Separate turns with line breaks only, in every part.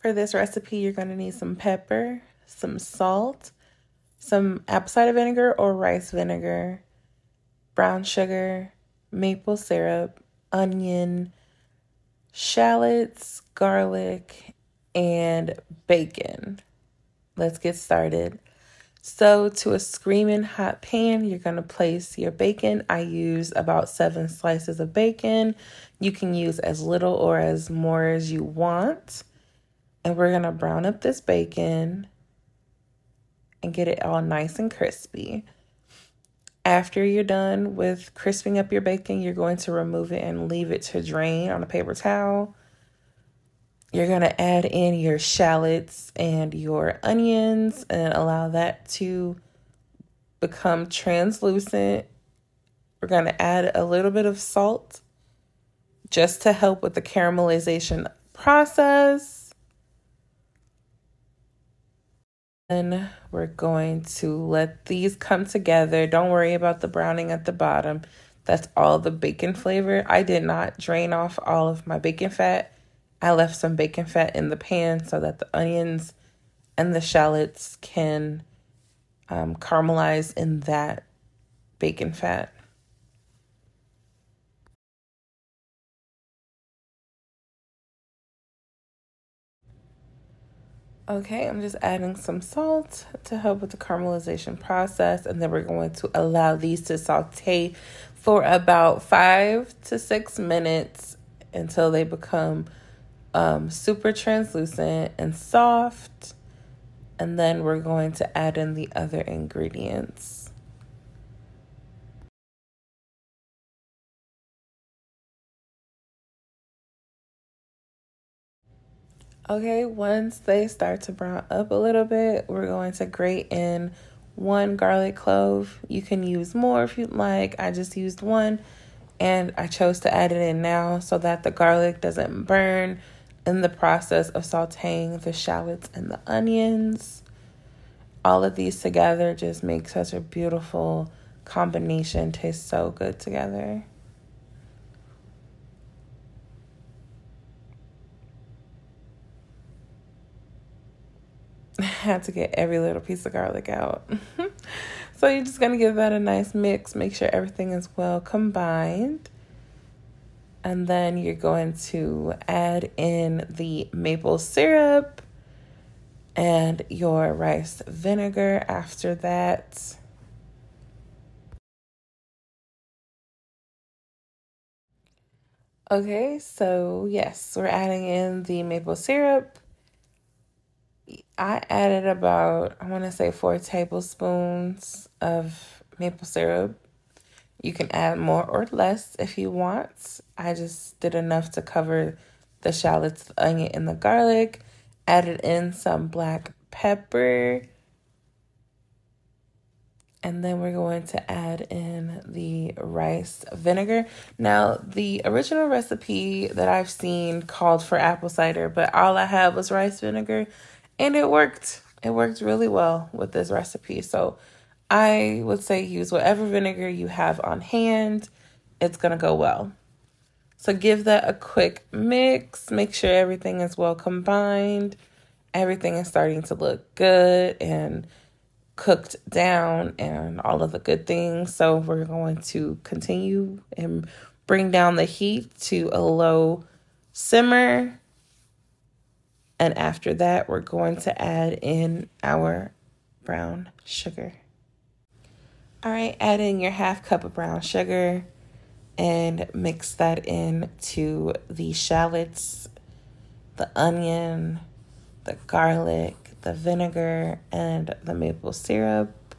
For this recipe, you're going to need some pepper, some salt, some apple cider vinegar or rice vinegar, brown sugar, maple syrup, onion, shallots, garlic, and bacon. Let's get started. So to a screaming hot pan, you're going to place your bacon. I use about 7 slices of bacon. You can use as little or as more as you want. And we're going to brown up this bacon and get it all nice and crispy. After you're done with crisping up your bacon, you're going to remove it and leave it to drain on a paper towel. You're going to add in your shallots and your onions and allow that to become translucent. We're going to add a little bit of salt just to help with the caramelization process. And we're going to let these come together. Don't worry about the browning at the bottom. That's all the bacon flavor. I did not drain off all of my bacon fat. I left some bacon fat in the pan so that the onions and the shallots can caramelize in that bacon fat. Okay, I'm just adding some salt to help with the caramelization process, and then we're going to allow these to saute for about 5 to 6 minutes until they become super translucent and soft. And then we're going to add in the other ingredients. Okay, once they start to brown up a little bit, we're going to grate in 1 garlic clove. You can use more if you'd like. I just used 1, and I chose to add it in now so that the garlic doesn't burn in the process of sauteing the shallots and the onions. All of these together just make such a beautiful combination. Tastes so good together. I had to get every little piece of garlic out. So you're just going to give that a nice mix. Make sure everything is well combined. And then you're going to add in the maple syrup and your rice vinegar after that. Okay, so yes, we're adding in the maple syrup. I added about, I want to say 4 tablespoons of maple syrup. You can add more or less if you want. I just did enough to cover the shallots, the onion, and the garlic. Added in some black pepper. And then we're going to add in the rice vinegar. Now, the original recipe that I've seen called for apple cider, but all I had was rice vinegar. And it worked. It worked really well with this recipe. So I would say use whatever vinegar you have on hand. It's going to go well. So give that a quick mix. Make sure everything is well combined. Everything is starting to look good and cooked down and all of the good things. So we're going to continue and bring down the heat to a low simmer. And after that, we're going to add in our brown sugar. All right, add in your 1/2 cup of brown sugar and mix that into the shallots, the onion, the garlic, the vinegar, and the maple syrup.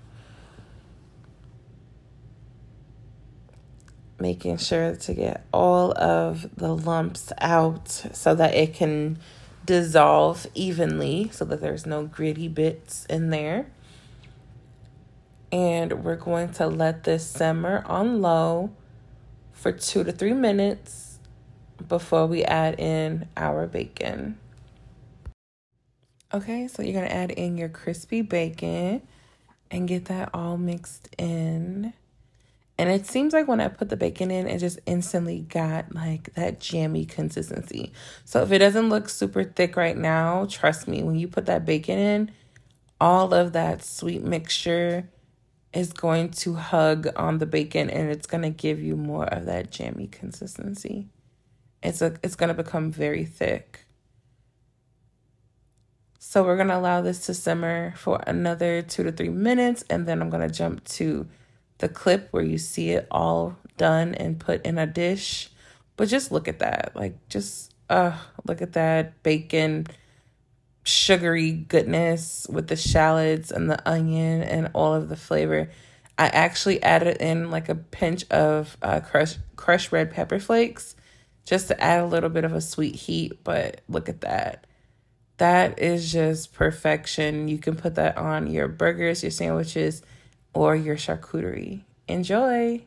Making sure to get all of the lumps out so that it can dissolve evenly so that there's no gritty bits in there. And we're going to let this simmer on low for 2 to 3 minutes before we add in our bacon. Okay, so you're going to add in your crispy bacon and get that all mixed in. And it seems like when I put the bacon in, it just instantly got like that jammy consistency. So if it doesn't look super thick right now, trust me, when you put that bacon in, all of that sweet mixture is going to hug on the bacon and it's going to give you more of that jammy consistency. It's going to become very thick. So we're going to allow this to simmer for another 2 to 3 minutes, and then I'm going to jump to the clip where you see it all done and put in a dish. But just look at that. Like, just look at that bacon, sugary goodness with the shallots and the onion and all of the flavor. I actually added in like a pinch of crushed red pepper flakes just to add a little bit of a sweet heat. But look at that. That is just perfection. You can put that on your burgers, your sandwiches, or your charcuterie. Enjoy.